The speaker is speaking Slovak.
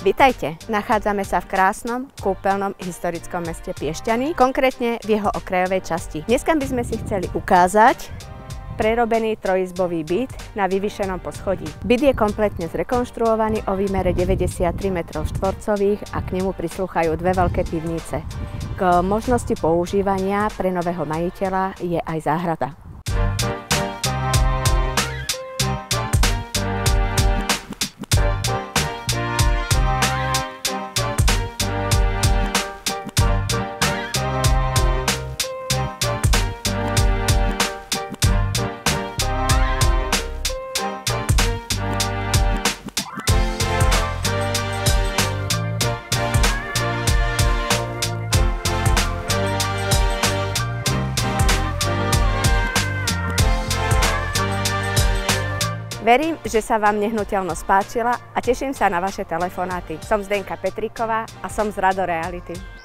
Vitajte! Nachádzame sa v krásnom, kúpeľnom historickom meste Piešťany, konkrétne v jeho okrajovej časti. Dneska by sme si chceli ukázať prerobený trojizbový byt na vyvýšenom poschodí. Byt je kompletne zrekonštruovaný o výmere 93 m2 a k nemu prislúchajú dve veľké pivnice. K možnosti používania pre nového majiteľa je aj záhrada. Verím, že sa vám nehnuteľnosť páčila a teším sa na vaše telefonáty. Som Zdenka Petríková a som z Rado Reality.